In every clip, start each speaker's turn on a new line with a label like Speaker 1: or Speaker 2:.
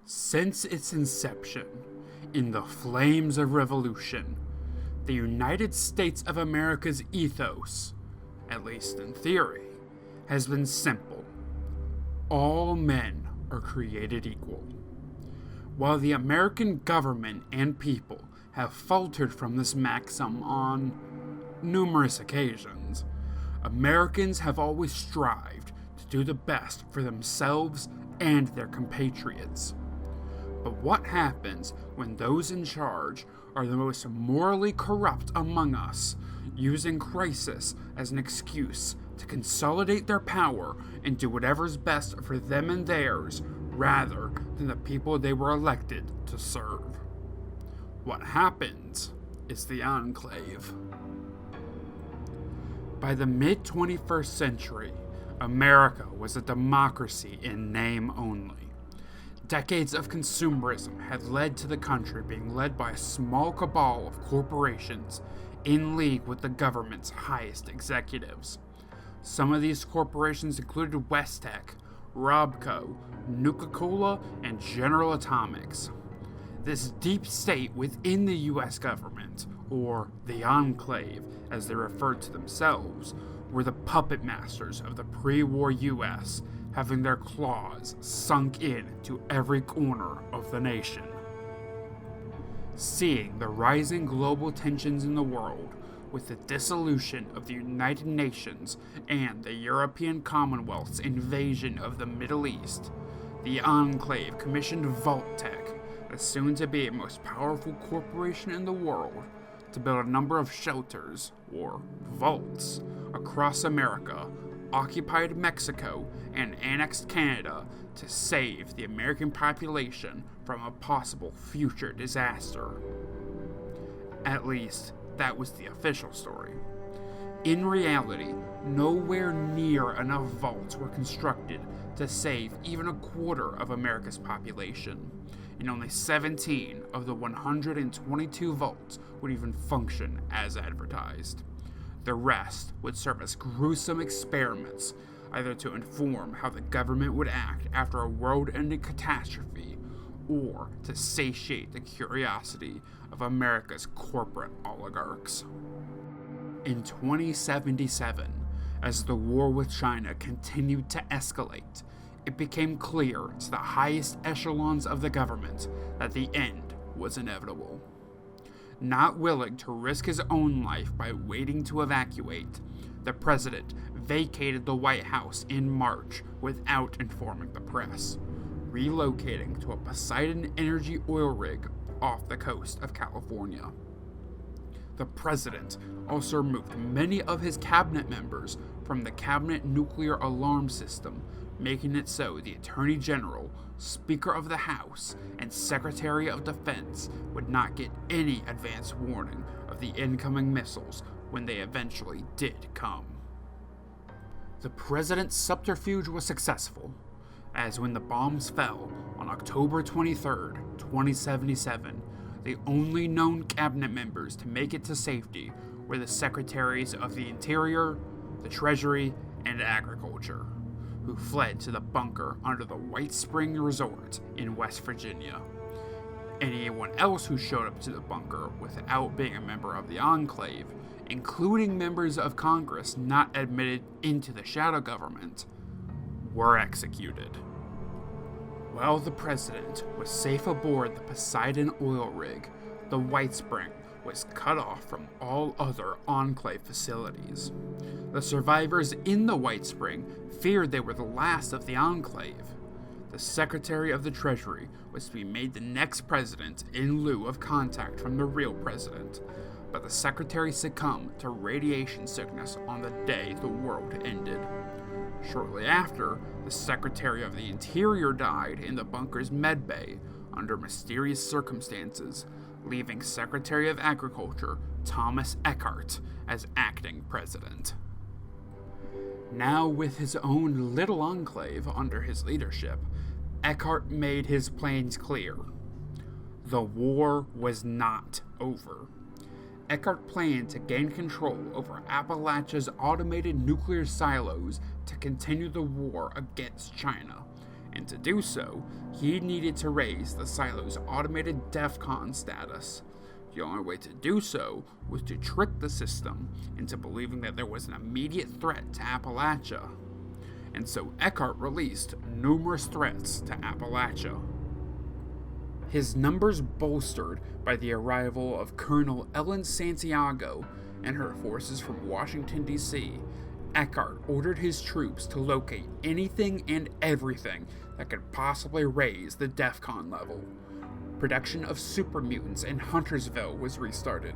Speaker 1: Since its inception, in the flames of revolution, the United States of America's ethos, at least in theory, has been simple. All men are created equal. While the American government and people have faltered from this maxim on numerous occasions, Americans have always strived to do the best for themselves and their compatriots. But what happens when those in charge are the most morally corrupt among us, using crisis as an excuse to consolidate their power and do whatever's best for them and theirs, rather than the people they were elected to serve? What happens is the Enclave. By the mid-21st century, America was a democracy in name only. Decades of consumerism had led to the country being led by a small cabal of corporations in league with the government's highest executives. Some of these corporations included Westech, Robco, Nuka-Cola, and General Atomics. This deep state within the U.S. government, or the Enclave as they referred to themselves, were the puppet masters of the pre-war U.S., having their claws sunk in to every corner of the nation. Seeing the rising global tensions in the world, with the dissolution of the United Nations and the European Commonwealth's invasion of the Middle East, the Enclave commissioned Vault-Tec, the soon-to-be most powerful corporation in the world, to build a number of shelters, or vaults, across America, occupied Mexico, and annexed Canada to save the American population from a possible future disaster. At least, that was the official story. In reality, nowhere near enough vaults were constructed to save even a quarter of America's population, and only 17 of the 122 vaults would even function as advertised. The rest would serve as gruesome experiments, either to inform how the government would act after a world-ending catastrophe, or to satiate the curiosity of America's corporate oligarchs. In 2077, as the war with China continued to escalate, it became clear to the highest echelons of the government that the end was inevitable. Not willing to risk his own life by waiting to evacuate, the president vacated the White House in March without informing the press, relocating to a Poseidon Energy oil rig off the coast of California. The president also removed many of his cabinet members from the cabinet nuclear alarm system, making it so the Attorney General, Speaker of the House, and Secretary of Defense would not get any advance warning of the incoming missiles when they eventually did come. The president's subterfuge was successful, as when the bombs fell on October 23, 2077, the only known cabinet members to make it to safety were the Secretaries of the Interior, the Treasury, and Agriculture, who fled to the bunker under the White Spring Resort in West Virginia. Anyone else who showed up to the bunker without being a member of the Enclave, including members of Congress not admitted into the shadow government, were executed. While the president was safe aboard the Poseidon oil rig, the White Spring was cut off from all other Enclave facilities. The survivors in the White Spring feared they were the last of the Enclave. The Secretary of the Treasury was to be made the next president in lieu of contact from the real president, but the secretary succumbed to radiation sickness on the day the world ended. Shortly after, the Secretary of the Interior died in the bunker's medbay under mysterious circumstances, leaving Secretary of Agriculture Thomas Eckhart as acting president. Now with his own little enclave under his leadership, Eckhart made his plans clear. The war was not over. Eckhart planned to gain control over Appalachia's automated nuclear silos to continue the war against China, and to do so, he needed to raise the silo's automated DEFCON status. The only way to do so was to trick the system into believing that there was an immediate threat to Appalachia. And so Eckhart released numerous threats to Appalachia. His numbers bolstered by the arrival of Colonel Ellen Santiago and her forces from Washington, D.C., Eckhart ordered his troops to locate anything and everything that could possibly raise the DEFCON level. Production of super mutants in Huntersville was restarted.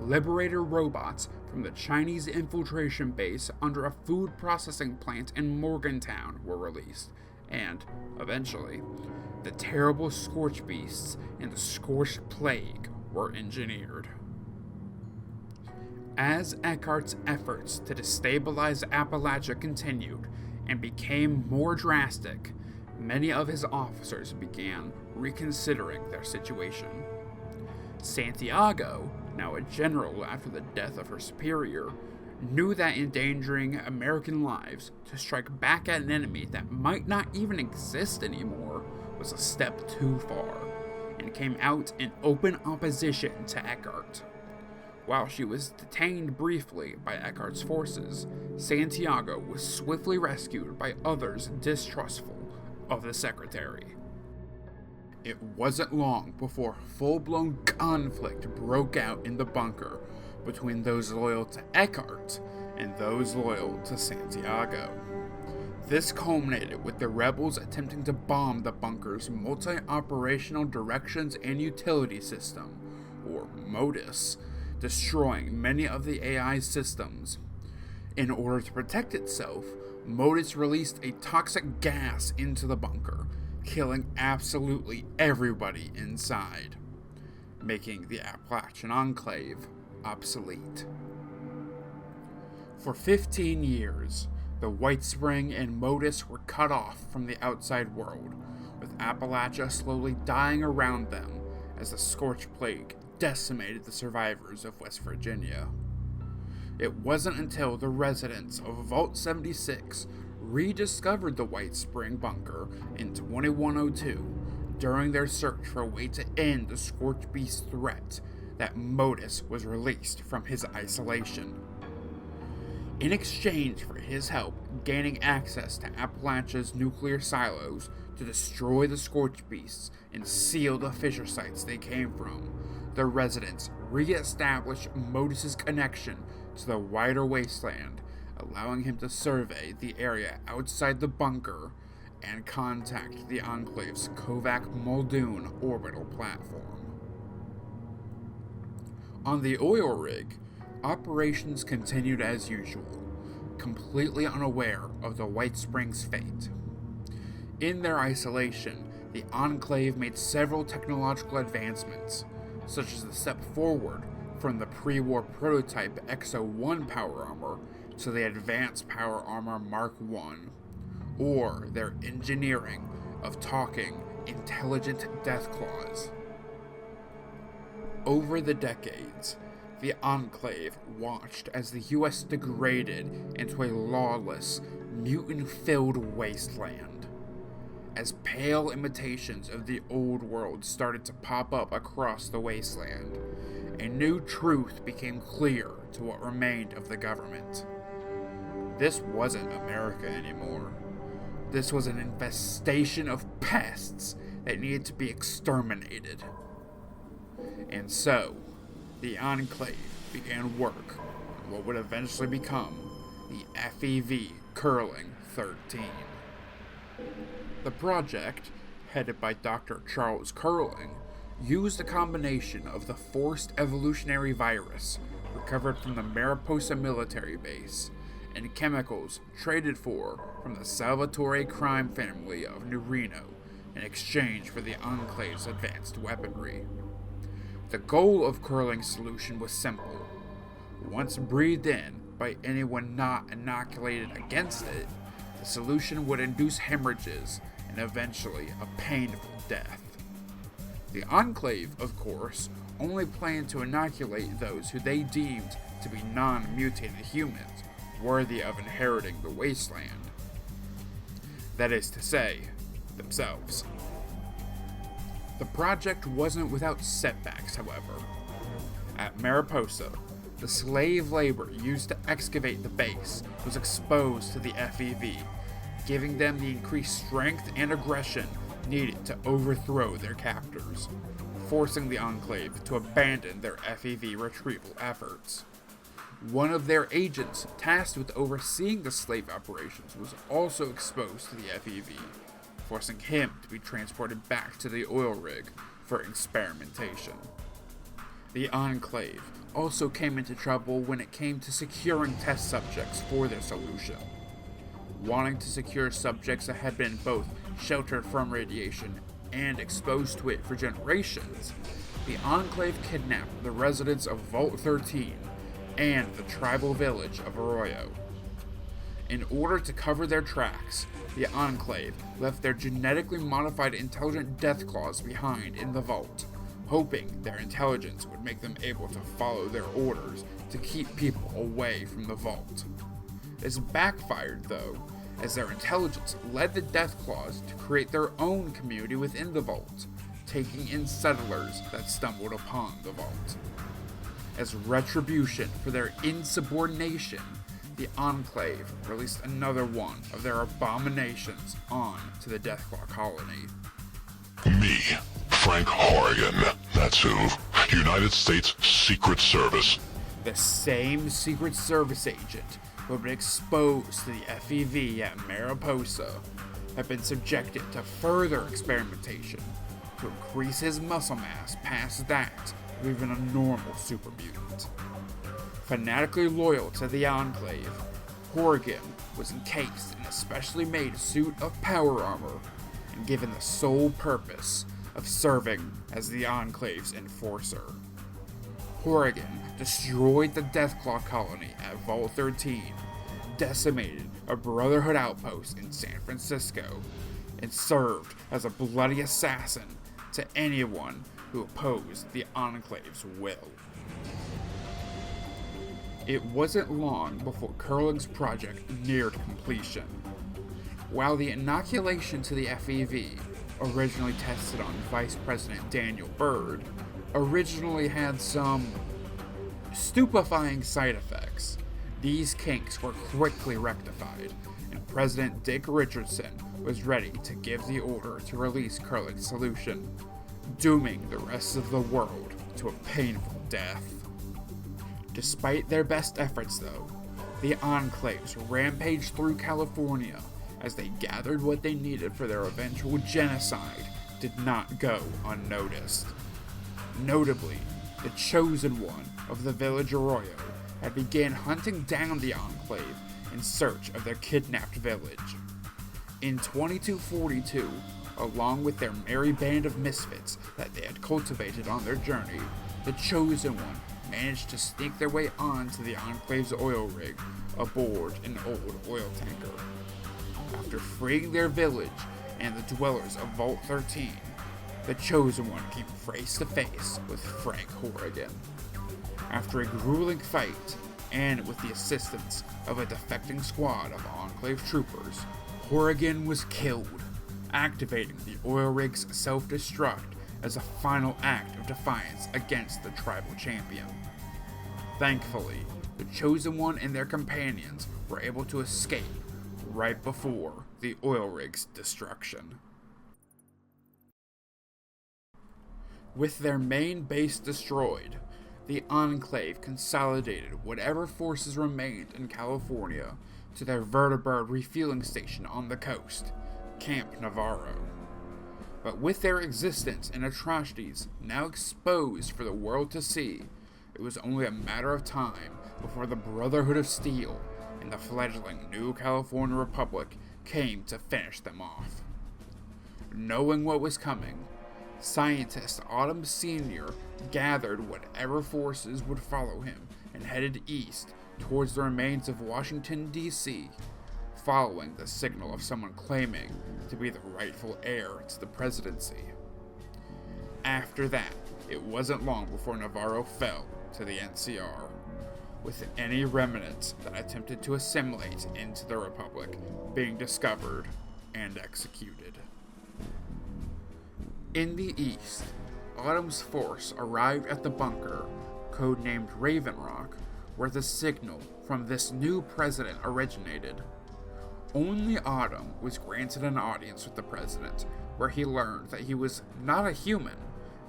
Speaker 1: Liberator robots from the Chinese infiltration base under a food processing plant in Morgantown were released, and, eventually, the terrible Scorch Beasts and the Scorched Plague were engineered. As Eckhart's efforts to destabilize Appalachia continued and became more drastic, many of his officers began reconsidering their situation. Santiago, now a general after the death of her superior, knew that endangering American lives to strike back at an enemy that might not even exist anymore was a step too far, and came out in open opposition to Eckhart. While she was detained briefly by Eckhart's forces, Santiago was swiftly rescued by others distrustful of the secretary. It wasn't long before full-blown conflict broke out in the bunker between those loyal to Eckhart and those loyal to Santiago. This culminated with the rebels attempting to bomb the bunker's multi-operational directions and utility system, or MODUS, destroying many of the AI systems. In order to protect itself, MODUS released a toxic gas into the bunker, killing absolutely everybody inside, making the Appalachian Enclave obsolete. For 15 years, the White Spring and MODUS were cut off from the outside world, with Appalachia slowly dying around them as the Scorch Plague decimated the survivors of West Virginia. It wasn't until the residents of Vault 76 rediscovered the White Spring bunker in 2102 during their search for a way to end the Scorch Beast threat that MODUS was released from his isolation. In exchange for his help gaining access to Appalachia's nuclear silos to destroy the Scorch Beasts and seal the fissure sites they came from, the residents re-established MODUS's connection to the wider wasteland, allowing him to survey the area outside the bunker and contact the Enclave's Kovac Muldoon orbital platform. On the oil rig, operations continued as usual, completely unaware of the White Spring's fate. In their isolation, the Enclave made several technological advancements, such as the step forward from the pre-war prototype XO-1 power armor to the advanced power armor Mark I, or their engineering of talking, intelligent deathclaws. Over the decades, the Enclave watched as the U.S. degraded into a lawless, mutant-filled wasteland. As pale imitations of the old world started to pop up across the wasteland, a new truth became clear to what remained of the government. This wasn't America anymore. This was an infestation of pests that needed to be exterminated. And so, the Enclave began work on what would eventually become the FEV Curling 13. The project, headed by Dr. Charles Curling, used a combination of the forced evolutionary virus recovered from the Mariposa military base and chemicals traded for from the Salvatore crime family of New Reno in exchange for the Enclave's advanced weaponry. The goal of Curling's solution was simple. Once breathed in by anyone not inoculated against it, the solution would induce hemorrhages and eventually a painful death. The Enclave, of course, only planned to inoculate those who they deemed to be non-mutated humans worthy of inheriting the wasteland. That is to say, themselves. The project wasn't without setbacks, however. At Mariposa, the slave labor used to excavate the base was exposed to the FEV, giving them the increased strength and aggression needed to overthrow their captors, forcing the Enclave to abandon their FEV retrieval efforts. One of their agents tasked with overseeing the slave operations was also exposed to the FEV, forcing him to be transported back to the oil rig for experimentation. The Enclave also came into trouble when it came to securing test subjects for their solution. Wanting to secure subjects that had been both sheltered from radiation and exposed to it for generations, the Enclave kidnapped the residents of Vault 13 and the tribal village of Arroyo. In order to cover their tracks, the Enclave left their genetically modified intelligent Deathclaws behind in the vault, hoping their intelligence would make them able to follow their orders to keep people away from the vault. This backfired, though, as their intelligence led the Deathclaws to create their own community within the vault, taking in settlers that stumbled upon the vault. As retribution for their insubordination, the Enclave released another one of their abominations on to the Deathclaw colony.
Speaker 2: Me, Frank Horrigan, that's who. United States Secret Service.
Speaker 1: The same Secret Service agent who had been exposed to the FEV at Mariposa had been subjected to further experimentation to increase his muscle mass past that of even a normal super mutant. Fanatically loyal to the Enclave, Horrigan was encased in a specially made suit of power armor and given the sole purpose of serving as the Enclave's enforcer. Horrigan destroyed the Deathclaw colony at Vault 13, decimated a Brotherhood outpost in San Francisco, and served as a bloody assassin to anyone who opposed the Enclave's will. It wasn't long before Curling's project neared completion. While the inoculation to the FEV, originally tested on Vice President Daniel Byrd, originally had some stupefying side effects, these kinks were quickly rectified, and President Dick Richardson was ready to give the order to release Curling's solution, dooming the rest of the world to a painful death. Despite their best efforts, though, the Enclaves rampaged through California as they gathered what they needed for their eventual genocide did not go unnoticed. Notably, the Chosen One of the village Arroyo had began hunting down the Enclave in search of their kidnapped village. In 2242, along with their merry band of misfits that they had cultivated on their journey, the Chosen One managed to sneak their way onto the Enclave's oil rig aboard an old oil tanker. After freeing their village and the dwellers of Vault 13, the Chosen One came face to face with Frank Horrigan. After a grueling fight, and with the assistance of a defecting squad of Enclave troopers, Horrigan was killed, activating the oil rig's self-destruct as a final act of defiance against the tribal champion. Thankfully, the Chosen One and their companions were able to escape right before the oil rig's destruction. With their main base destroyed, the Enclave consolidated whatever forces remained in California to their vertibird refueling station on the coast, Camp Navarro. But with their existence and atrocities now exposed for the world to see, it was only a matter of time before the Brotherhood of Steel and the fledgling New California Republic came to finish them off. Knowing what was coming, scientist Autumn Sr. gathered whatever forces would follow him and headed east towards the remains of Washington, D.C., following the signal of someone claiming to be the rightful heir to the presidency. After that, it wasn't long before Navarro fell to the NCR, with any remnants that attempted to assimilate into the Republic being discovered and executed. In the east, Autumn's force arrived at the bunker, codenamed Raven Rock, where the signal from this new president originated. Only Autumn was granted an audience with the president, where he learned that he was not a human,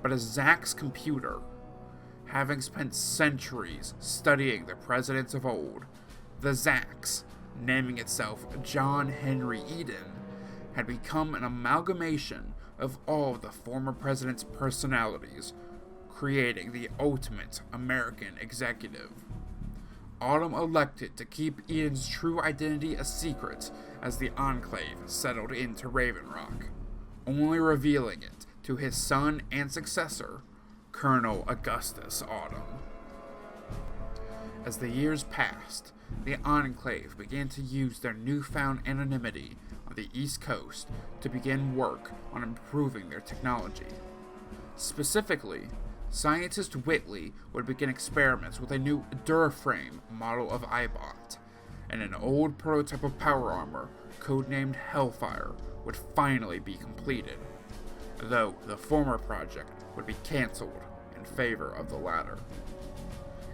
Speaker 1: but a Zax computer. Having spent centuries studying the presidents of old, the Zax, naming itself John Henry Eden, had become an amalgamation of all the former president's personalities, creating the ultimate American executive. Autumn elected to keep Eden's true identity a secret as the Enclave settled into Raven Rock, only revealing it to his son and successor, Colonel Augustus Autumn. As the years passed, the Enclave began to use their newfound anonymity on the East Coast to begin work on improving their technology. Specifically, scientist Whitley would begin experiments with a new Duraframe model of Eyebot, and an old prototype of power armor, codenamed Hellfire, would finally be completed, though the former project would be cancelled in favor of the latter.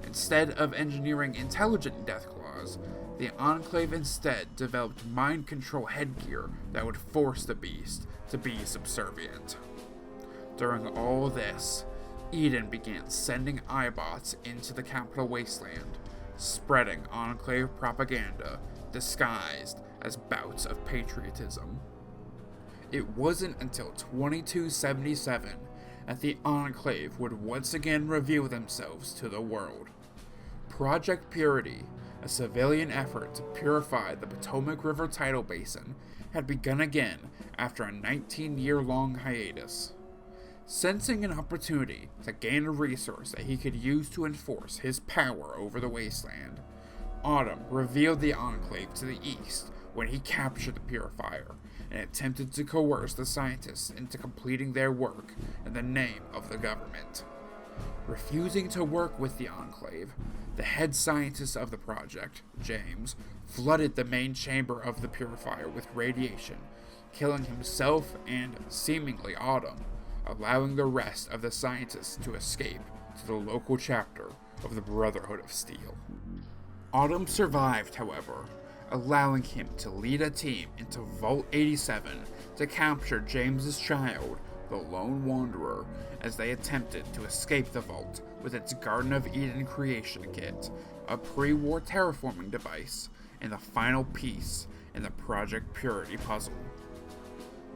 Speaker 1: Instead of engineering intelligent Deathclaws, the Enclave instead developed mind control headgear that would force the beast to be subservient. During all this, Eden began sending Eyebots into the capital wasteland, spreading Enclave propaganda disguised as bouts of patriotism. It wasn't until 2277 that the Enclave would once again reveal themselves to the world. Project Purity, a civilian effort to purify the Potomac River tidal basin, had begun again after a 19-year-long hiatus. Sensing an opportunity to gain a resource that he could use to enforce his power over the wasteland, Autumn revealed the Enclave to the east when he captured the Purifier and attempted to coerce the scientists into completing their work in the name of the government. Refusing to work with the Enclave, the head scientist of the project, James, flooded the main chamber of the Purifier with radiation, killing himself and, seemingly, Autumn, allowing the rest of the scientists to escape to the local chapter of the Brotherhood of Steel. Autumn survived, however, allowing him to lead a team into Vault 87 to capture James's child, the Lone Wanderer, as they attempted to escape the vault with its Garden of Eden creation kit, a pre-war terraforming device, and the final piece in the Project Purity puzzle.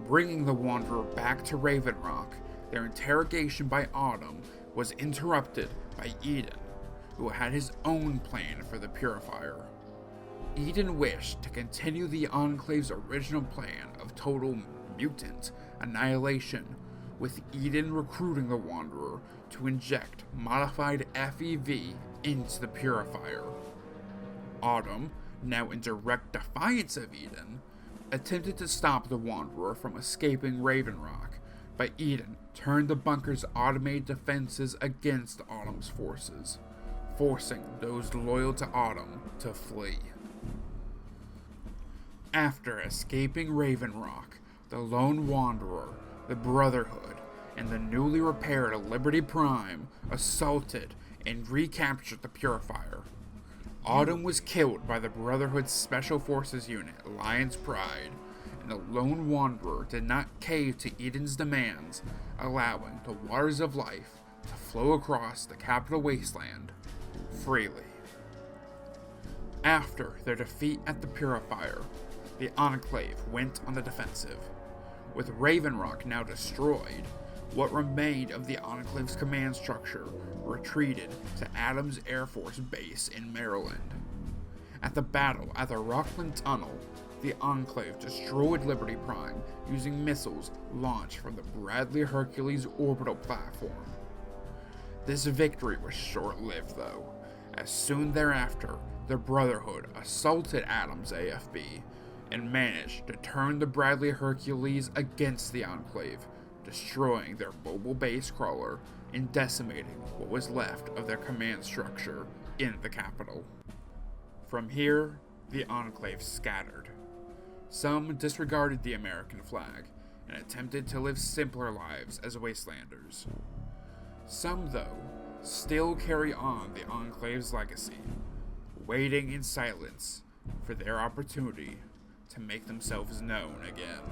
Speaker 1: Bringing the Wanderer back to Raven Rock, their interrogation by Autumn was interrupted by Eden, who had his own plan for the Purifier. Eden wished to continue the Enclave's original plan of total mutant annihilation, with Eden recruiting the Wanderer to inject modified FEV into the Purifier. Autumn, now in direct defiance of Eden, attempted to stop the Wanderer from escaping Raven Rock, but Eden turned the bunker's automated defenses against Autumn's forces, forcing those loyal to Autumn to flee. After escaping Raven Rock, the Lone Wanderer, the Brotherhood, and the newly repaired Liberty Prime assaulted and recaptured the Purifier. Autumn was killed by the Brotherhood's Special Forces unit, Lion's Pride, and the Lone Wanderer did not cave to Eden's demands, allowing the waters of life to flow across the capital wasteland freely. After their defeat at the Purifier, the Enclave went on the defensive. With Raven Rock now destroyed, what remained of the Enclave's command structure retreated to Adams Air Force Base in Maryland. At the battle at the Rockland Tunnel, the Enclave destroyed Liberty Prime using missiles launched from the Bradley Hercules orbital platform. This victory was short-lived, though, as soon thereafter the Brotherhood assaulted Adams AFB and managed to turn the Bradley Hercules against the Enclave, destroying their mobile base crawler and decimating what was left of their command structure in the capital. From here, the Enclave scattered. Some disregarded the American flag, and attempted to live simpler lives as wastelanders. Some, though, still carry on the Enclave's legacy, waiting in silence for their opportunity to make themselves known again.